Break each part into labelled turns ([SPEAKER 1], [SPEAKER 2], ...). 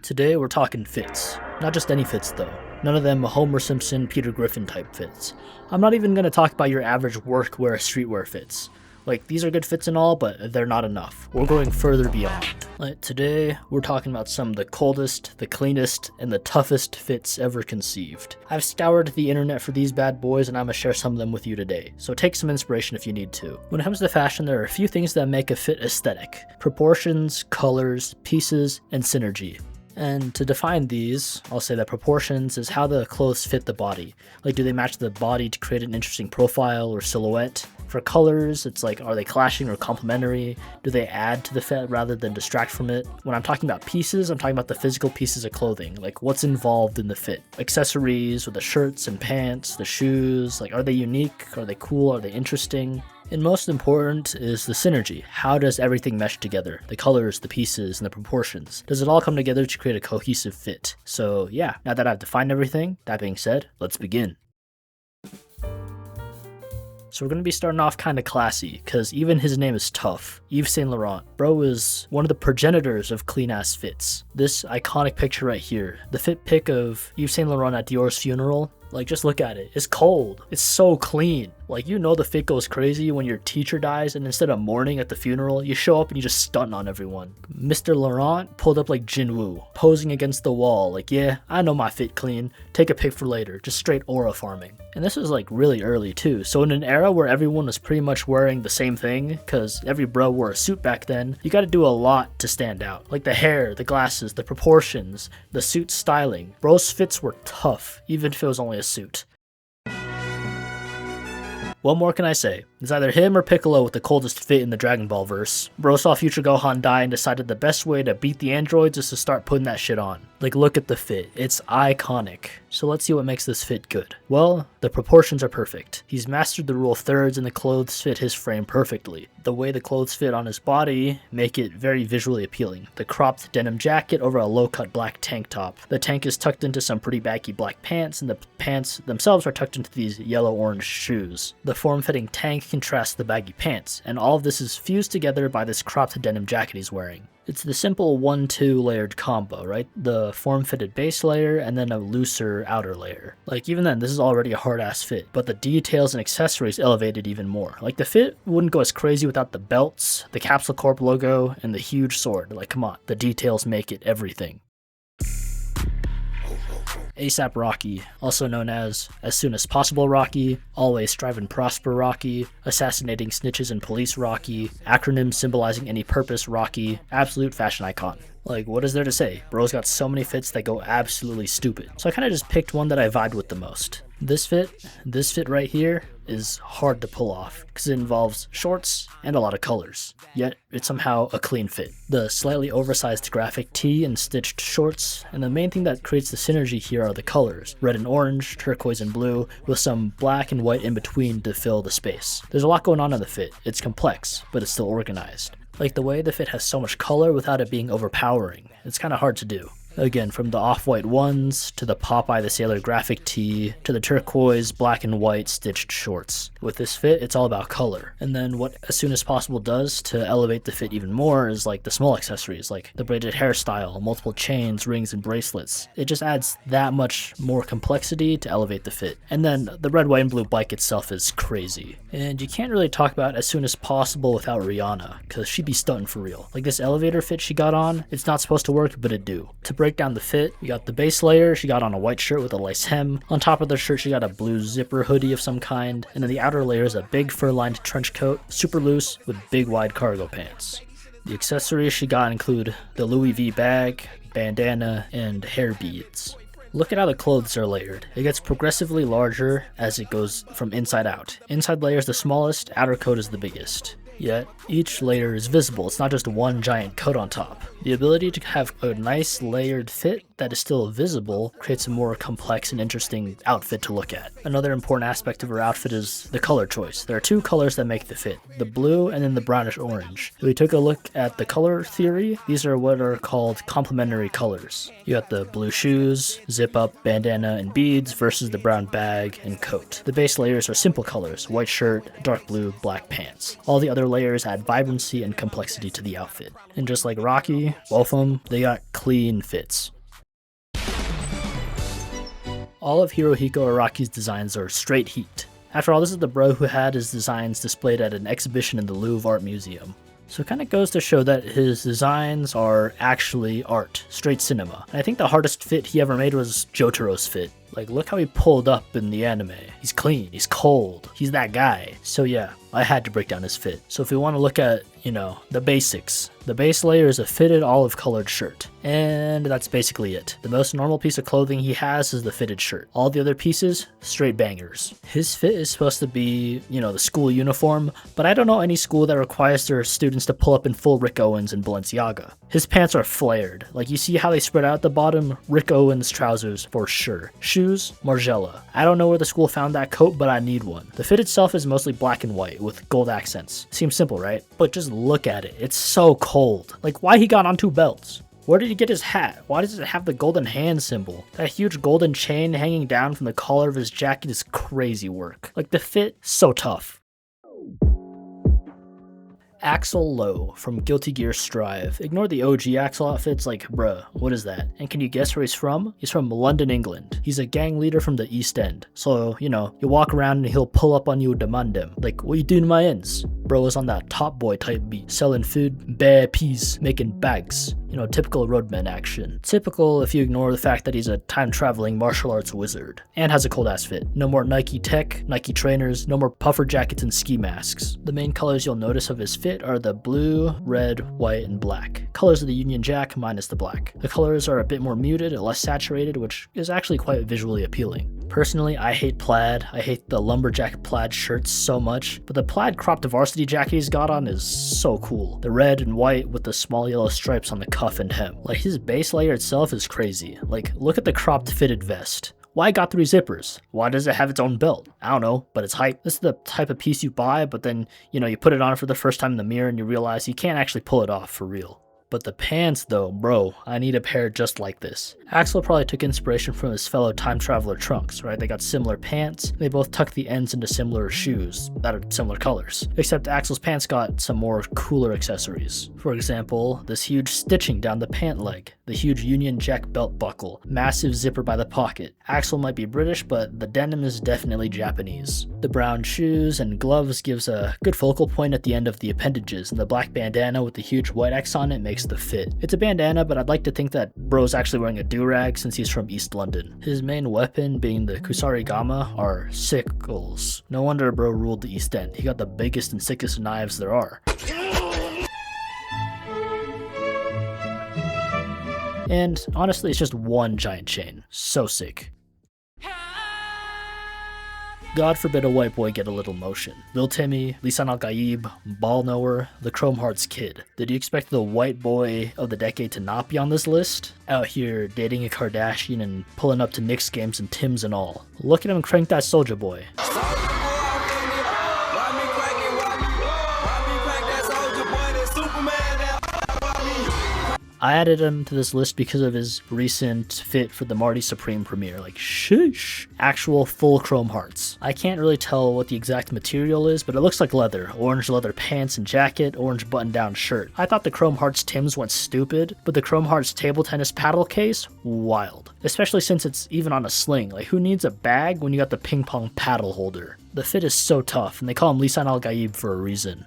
[SPEAKER 1] Today we're talking fits. Not just any fits though. None of them Homer Simpson, Peter Griffin type fits. I'm not even going to talk about your average workwear, streetwear fits. Like, these are good fits and all, but they're not enough. We're going further beyond. Today, we're talking about some of the coldest, the cleanest, and the toughest fits ever conceived. I've scoured the internet for these bad boys, and I'm gonna share some of them with you today, so take some inspiration if you need to. When it comes to fashion, there are a few things that make a fit aesthetic: proportions, colors, pieces, and synergy. And to define these, I'll say that proportions is how the clothes fit the body. Like, do they match the body to create an interesting profile or silhouette? For colors, it's like, are they clashing or complementary? Do they add to the fit rather than distract from it? When I'm talking about pieces, I'm talking about the physical pieces of clothing, like what's involved in the fit. Accessories, or the shirts and pants, the shoes, like, are they unique? Are they cool? Are they interesting? And most important is the synergy. How does everything mesh together? The colors, the pieces, and the proportions. Does it all come together to create a cohesive fit? So yeah, now that I've defined everything, that being said, let's begin. So we're going to be starting off kind of classy, because even his name is TUFF. Yves Saint Laurent. Bro is one of the progenitors of clean-ass fits. This iconic picture right here, the fit pic of Yves Saint Laurent at Dior's funeral, like, just look at it. It's cold. It's so clean. Like, you know the fit goes crazy when your teacher dies, and instead of mourning at the funeral, you show up and you just stunt on everyone. Mr. Laurent pulled up like Jinwoo, posing against the wall, like, yeah, I know my fit clean. Take a pic for later. Just straight aura farming. And this was like really early too. So in an era where everyone was pretty much wearing the same thing, cause every bro wore a suit back then, you gotta do a lot to stand out. Like the hair, the glasses, the proportions, the suit styling. Bro's fits were tough, even if it was only a suit. What more can I say? It's either him or Piccolo with the coldest fit in the Dragon Ball verse. Bro saw future Gohan die and decided the best way to beat the androids is to start putting that shit on. Like, look at the fit. It's iconic. So let's see what makes this fit good. Well, the proportions are perfect. He's mastered the rule of thirds and the clothes fit his frame perfectly. The way the clothes fit on his body make it very visually appealing. The cropped denim jacket over a low-cut black tank top. The tank is tucked into some pretty baggy black pants, and the pants themselves are tucked into these yellow-orange shoes. The form-fitting tank contrasts the baggy pants, and all of this is fused together by this cropped denim jacket he's wearing. It's the simple 1-2 layered combo, right? The form-fitted base layer and then a looser outer layer. Like, even then, this is already a hard-ass fit, but the details and accessories elevate it even more. Like, the fit wouldn't go as crazy without the belts, the Capsule Corp logo, and the huge sword. Like, come on, the details make it everything. ASAP Rocky, also known as Soon as Possible Rocky, Always Strive and Prosper Rocky, Assassinating Snitches and Police Rocky, acronym symbolizing any purpose Rocky, absolute fashion icon. Like, what is there to say? Bro's got so many fits that go absolutely stupid. So I kind of just picked one that I vibed with the most. This fit right here is hard to pull off because it involves shorts and a lot of colors, yet it's somehow a clean fit. The slightly oversized graphic tee and stitched shorts, and the main thing that creates the synergy here are the colors: red and orange, turquoise and blue, with some black and white in between to fill the space. There's a lot going on in the fit. It's complex, but it's still organized. Like, the way the fit has so much color without it being overpowering. It's kind of hard to do. Again, from the off-white ones, to the Popeye the Sailor graphic tee, to the turquoise, black and white stitched shorts. With this fit, it's all about color. And then what As Soon as Possible does to elevate the fit even more is like the small accessories, like the braided hairstyle, multiple chains, rings, and bracelets. It just adds that much more complexity to elevate the fit. And then the red, white, and blue bike itself is crazy. And you can't really talk about As Soon as Possible without Rihanna, because she'd be stunting for real. Like, this elevator fit she got on, it's not supposed to work, but it do. To break down the fit, you got the base layer, she got on a white shirt with a lace hem. On top of the shirt, she got a blue zipper hoodie of some kind, and then the outer layer is a big fur-lined trench coat, super loose, with big wide cargo pants. The accessories she got include the Louis V bag, bandana, and hair beads. Look at how the clothes are layered. It gets progressively larger as it goes from inside out. Inside layer is the smallest, outer coat is the biggest. Yet, each layer is visible. It's not just one giant coat on top. The ability to have a nice layered fit that is still visible creates a more complex and interesting outfit to look at. Another important aspect of her outfit is the color choice. There are two colors that make the fit, the blue and then the brownish orange. If we took a look at the color theory, these are what are called complementary colors. You got the blue shoes, zip up, bandana, and beads versus the brown bag and coat. The base layers are simple colors, white shirt, dark blue, black pants. All the other layers add vibrancy and complexity to the outfit. And just like Rocky, both of them, they got clean fits. All of Hirohiko Araki's designs are straight heat. After all, this is the bro who had his designs displayed at an exhibition in the Louvre Art Museum. So it kind of goes to show that his designs are actually art, straight cinema. And I think the hardest fit he ever made was Jotaro's fit. Like, look how he pulled up in the anime. He's clean, he's cold, he's that guy. So yeah, I had to break down his fit. So if we want to look at, the basics, the base layer is a fitted olive colored shirt. And that's basically it. The most normal piece of clothing he has is the fitted shirt. All the other pieces, straight bangers. His fit is supposed to be, the school uniform, but I don't know any school that requires their students to pull up in full Rick Owens and Balenciaga. His pants are flared. Like, you see how they spread out at the bottom? Rick Owens trousers for sure. Shoes, Margiela. I don't know where the school found that coat, but I need one. The fit itself is mostly black and white with gold accents. Seems simple, right? But just look at it. It's so cold. Like, why he got on 2 belts? Where did he get his hat? Why does it have the golden hand symbol? That huge golden chain hanging down from the collar of his jacket is crazy work. Like, the fit, so tough. Axel Lowe from Guilty Gear Strive. Ignore the OG Axel outfits like, bruh, what is that? And can you guess where he's from? He's from London, England. He's a gang leader from the East End. So, you walk around and he'll pull up on you and demand him. Like, what you doing in my ends? Bro is on that Top Boy type beat, selling food, bare peas, making bags. Typical roadman action. Typical if you ignore the fact that he's a time-traveling martial arts wizard. And has a cold-ass fit. No more Nike tech, Nike trainers, no more puffer jackets and ski masks. The main colors you'll notice of his fit are the blue, red, white, and black. Colors of the Union Jack minus the black. The colors are a bit more muted and less saturated, which is actually quite visually appealing. Personally, I hate plaid. I hate the lumberjack plaid shirts so much, but the plaid cropped varsity jacket he's got on is so cool. The red and white with the small yellow stripes on the cuff and hem. Like, his base layer itself is crazy. Like, look at the cropped fitted vest. Why got 3 zippers? Why does it have its own belt? I don't know, but it's hype. This is the type of piece you buy, but then, you put it on for the first time in the mirror and you realize you can't actually pull it off for real. But the pants though, bro, I need a pair just like this. Axel probably took inspiration from his fellow time traveler Trunks, right? They got similar pants, they both tuck the ends into similar shoes that are similar colors. Except Axel's pants got some more cooler accessories. For example, this huge stitching down the pant leg, the huge Union Jack belt buckle, massive zipper by the pocket. Axel might be British, but the denim is definitely Japanese. The brown shoes and gloves gives a good focal point at the end of the appendages, and the black bandana with the huge white X on it makes the fit. It's a bandana, but I'd like to think that bro's actually wearing a do-rag since he's from East London. His main weapon being the Kusarigama are sickles. No wonder bro ruled the East End. He got the biggest and sickest knives there are. And honestly, it's just one giant chain. So sick. God forbid a white boy get a little motion. Lil Timmy, Lisan Al-Gaib, Ball Knower, the Chrome Hearts Kid. Did you expect the white boy of the decade to not be on this list? Out here dating a Kardashian and pulling up to Knicks games and Timbs and all. Look at him crank that Soulja Boy. I added him to this list because of his recent fit for the Marty Supreme premiere. Like, sheesh. Actual full chrome hearts. I can't really tell what the exact material is, but it looks like leather. Orange leather pants and jacket, orange button-down shirt. I thought the Chrome Hearts Tims went stupid, but the Chrome Hearts table tennis paddle case? Wild. Especially since it's even on a sling. Like, who needs a bag when you got the ping pong paddle holder? The fit is so tough, and they call him Lisan Al-Gaib for a reason.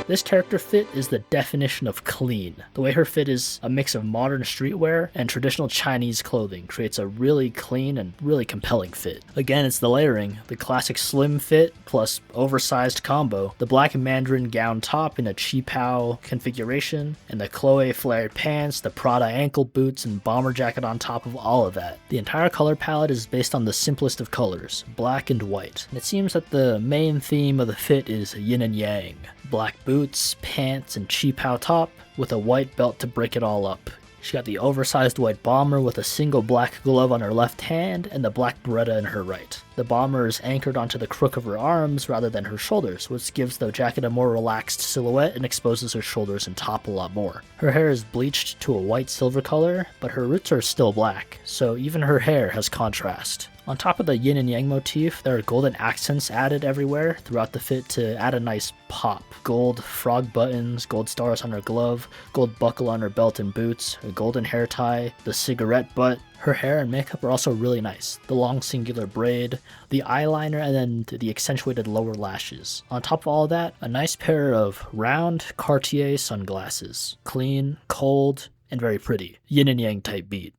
[SPEAKER 1] This character fit is the definition of clean. The way her fit is a mix of modern streetwear and traditional Chinese clothing creates a really clean and really compelling fit. Again, it's the layering, the classic slim fit plus oversized combo, the black mandarin gown top in a cheapao configuration, and the Chloe flared pants, the Prada ankle boots, and bomber jacket on top of all of that. The entire color palette is based on the simplest of colors, black and white. And it seems that the main theme of the fit is yin and yang. Black boots, pants, and cheapao top with a white belt to break it all up. She got the oversized white bomber with a single black glove on her left hand and the black beretta in her right. The bomber is anchored onto the crook of her arms rather than her shoulders, which gives the jacket a more relaxed silhouette and exposes her shoulders and top a lot more. Her hair is bleached to a white silver color, but her roots are still black, so even her hair has contrast. On top of the yin and yang motif, there are golden accents added everywhere throughout the fit to add a nice pop. Gold frog buttons, gold stars on her glove, gold buckle on her belt and boots, a golden hair tie, the cigarette butt. Her hair and makeup are also really nice. The long singular braid, the eyeliner, and then the accentuated lower lashes. On top of all of that, a nice pair of round Cartier sunglasses. Clean, cold, and very pretty. Yin and yang type beat.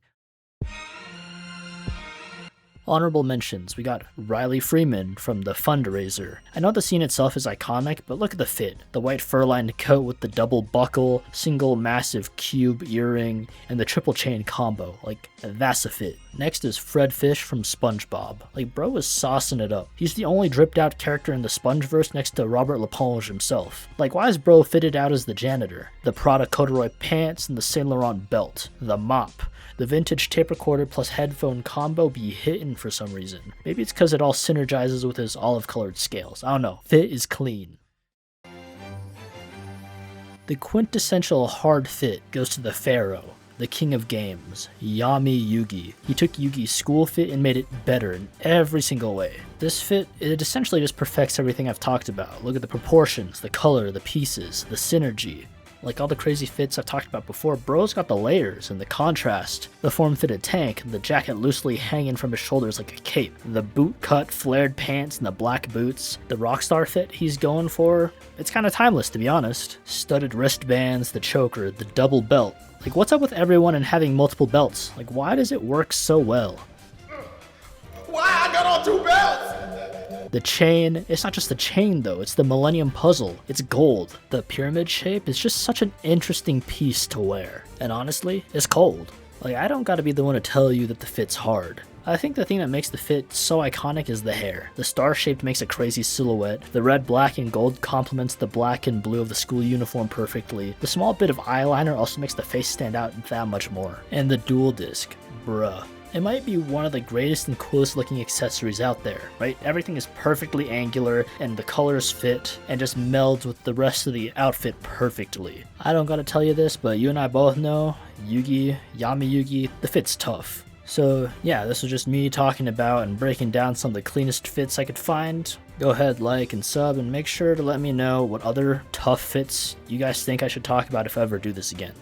[SPEAKER 1] Honorable mentions, we got Riley Freeman from The Fundraiser. I know the scene itself is iconic, but look at the fit. The white fur-lined coat with the double buckle, single massive cube earring, and the triple chain combo. Like, that's a fit. Next is Fred Fish from SpongeBob. Like, bro is saucing it up. He's the only dripped out character in the Spongeverse next to Robert Leponge himself. Like, why is bro fitted out as the janitor? The Prada corduroy pants and the Saint Laurent belt. The mop. The vintage tape recorder plus headphone combo be hitting for some reason. Maybe it's because it all synergizes with his olive-colored scales. I don't know. Fit is clean. The quintessential hard fit goes to the Pharaoh, the king of games, Yami Yugi. He took Yugi's school fit and made it better in every single way. This fit, it essentially just perfects everything I've talked about. Look at the proportions, the color, the pieces, the synergy. Like all the crazy fits I've talked about before, bro's got the layers and the contrast. The form-fitted tank, the jacket loosely hanging from his shoulders like a cape, the boot-cut flared pants and the black boots, the rockstar fit he's going for, it's kind of timeless to be honest. Studded wristbands, the choker, the double belt. Like what's up with everyone and having multiple belts? Like why does it work so well?
[SPEAKER 2] Why I got on 2 belts?
[SPEAKER 1] The chain, it's not just the chain though, it's the Millennium Puzzle. It's gold. The pyramid shape is just such an interesting piece to wear. And honestly, it's cold. Like I don't gotta be the one to tell you that the fit's hard. I think the thing that makes the fit so iconic is the hair. The star shape makes a crazy silhouette. The red, black, and gold complements the black and blue of the school uniform perfectly. The small bit of eyeliner also makes the face stand out that much more. And the dual disc, bruh. It might be one of the greatest and coolest looking accessories out there, right? Everything is perfectly angular and the colors fit and just melds with the rest of the outfit perfectly. I don't gotta tell you this, but you and I both know, Yami Yugi, the fit's tough. So yeah, this was just me talking about and breaking down some of the cleanest fits I could find. Go ahead, like and sub, and make sure to let me know what other tough fits you guys think I should talk about if I ever do this again.